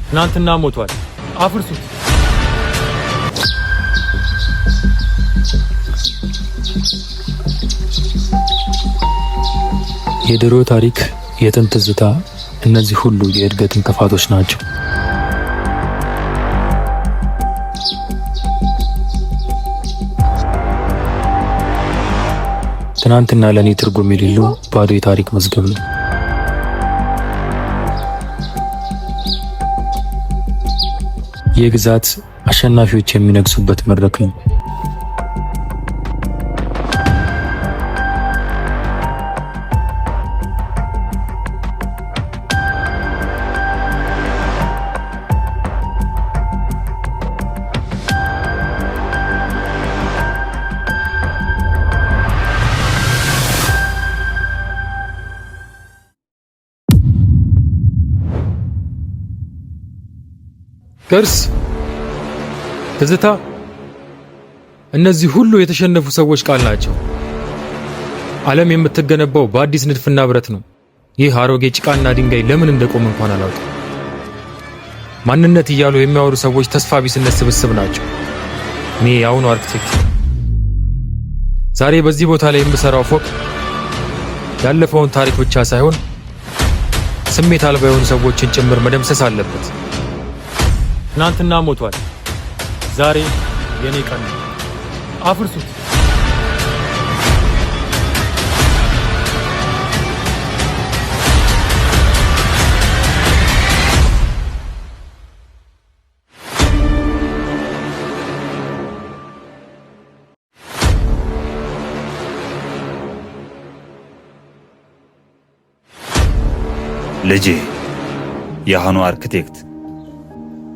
ትናንትና ሞቷል። አፍርሱት። የድሮ ታሪክ፣ የጥንት ትዝታ፣ እነዚህ ሁሉ የእድገት እንቅፋቶች ናቸው። ትናንትና ለኔ ትርጉም የሌለው ባዶ የታሪክ መዝገብ ነው። የግዛት አሸናፊዎች የሚነግሱበት መድረክ ነው። ቅርስ፣ ትዝታ፣ እነዚህ ሁሉ የተሸነፉ ሰዎች ቃል ናቸው። ዓለም የምትገነባው በአዲስ ንድፍና ብረት ነው። ይህ አሮጌ ጭቃና ድንጋይ ለምን እንደቆም እንኳን አላውቅም። ማንነት እያሉ የሚያወሩ ሰዎች ተስፋ ቢስነት ስብስብ ናቸው። እኔ የአሁኑ አርክቴክት ዛሬ በዚህ ቦታ ላይ የምሰራው ፎቅ ያለፈውን ታሪክ ብቻ ሳይሆን ስሜት አልባ የሆኑ ሰዎችን ጭምር መደምሰስ አለበት። ትናንትና ሞቷል። ዛሬ የኔ ቀን ነው። አፍርሱት። ልጄ፣ የአሁኑ አርክቴክት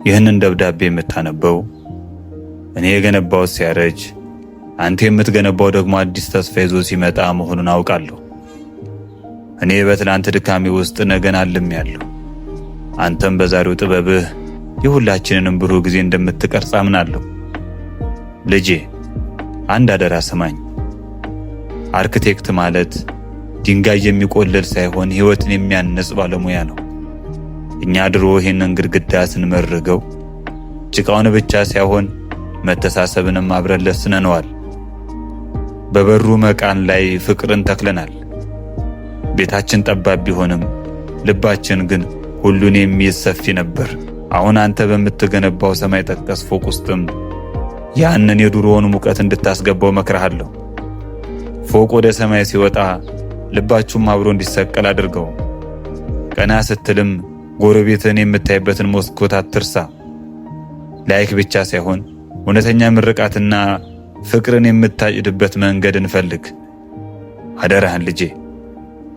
ይህንን ደብዳቤ የምታነበው እኔ የገነባው ሲያረጅ አንተ የምትገነባው ደግሞ አዲስ ተስፋ ይዞ ሲመጣ መሆኑን አውቃለሁ። እኔ በትላንት ድካሜ ውስጥ ነገን አልሜያለሁ። አንተም በዛሬው ጥበብህ የሁላችንንም ብሩህ ጊዜ እንደምትቀርጽ አምናለሁ። ልጄ፣ አንድ አደራ ስማኝ። አርክቴክት ማለት ድንጋይ የሚቆልል ሳይሆን ሕይወትን የሚያንጽ ባለሙያ ነው። እኛ ድሮ ይህንን ግድግዳ ስንመርገው ጭቃውን ብቻ ሳይሆን መተሳሰብንም አብረን ለስነነዋል። በበሩ መቃን ላይ ፍቅርን ተክለናል። ቤታችን ጠባብ ቢሆንም ልባችን ግን ሁሉን የሚይዝ ሰፊ ነበር። አሁን አንተ በምትገነባው ሰማይ ጠቀስ ፎቅ ውስጥም ያንን የድሮውን ሙቀት እንድታስገባው መክረሃለሁ። ፎቅ ወደ ሰማይ ሲወጣ ልባችሁም አብሮ እንዲሰቀል አድርገው። ቀና ስትልም ጎረቤትን የምታይበትን መስኮት አትርሳ። ላይክ ብቻ ሳይሆን እውነተኛ ምርቃትና ፍቅርን የምታጭድበት መንገድ እንፈልግ። አደራህን ልጄ፣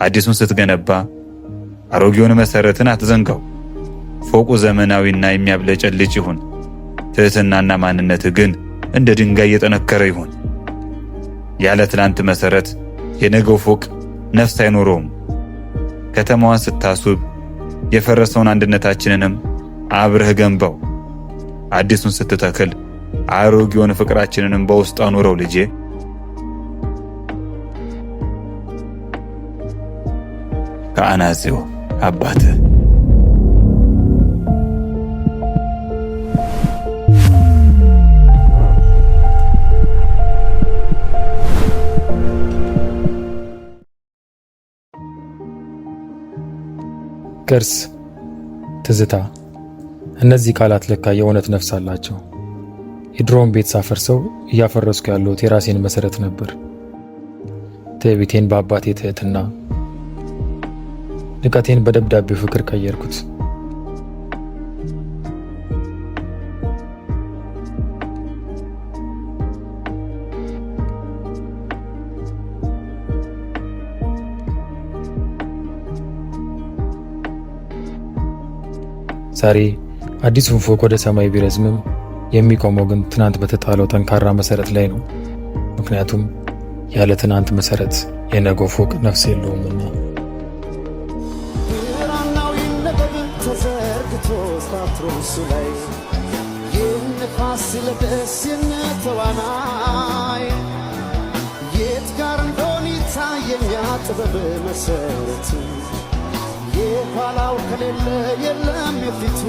አዲሱን ስትገነባ አሮጌውን መሰረትን አትዘንጋው። ፎቁ ዘመናዊና የሚያብለጨልጭ ይሁን። ትህትናና ማንነት ግን እንደ ድንጋይ የጠነከረ ይሁን። ያለ ትላንት መሰረት የነገው ፎቅ ነፍስ አይኖረውም። ከተማዋን ስታስብ የፈረሰውን አንድነታችንንም አብረህ ገንባው። አዲሱን ስትተክል አሮጌውን ፍቅራችንንም በውስጡ አኑረው ልጄ። ከአናጺው አባትህ። ቅርስ፣ ትዝታ፣ እነዚህ ቃላት ለካ የእውነት ነፍስ አላቸው። የድሮውን ቤት ሳፈርሰው እያፈረስኩ ያለሁት የራሴን መሰረት ነበር። ትዕቢቴን በአባቴ ትህትና፣ ንቀቴን በደብዳቤው ፍቅር ቀየርኩት። ዛሬ አዲሱን ፎቅ ወደ ሰማይ ቢረዝምም የሚቆመው ግን ትናንት በተጣለው ጠንካራ መሰረት ላይ ነው። ምክንያቱም ያለ ትናንት መሰረት የነገው ፎቅ ነፍስ የለውምና። ብራናው ይነበብ ተዘርግቶ ስትራክቸሩ ላይ የነፋስ ለበስ የነተዋናይ የት ጋር እንደሆነ ይታየኛል ጥበብ መሰረት የኋላው ከሌለ የለም የፊቱ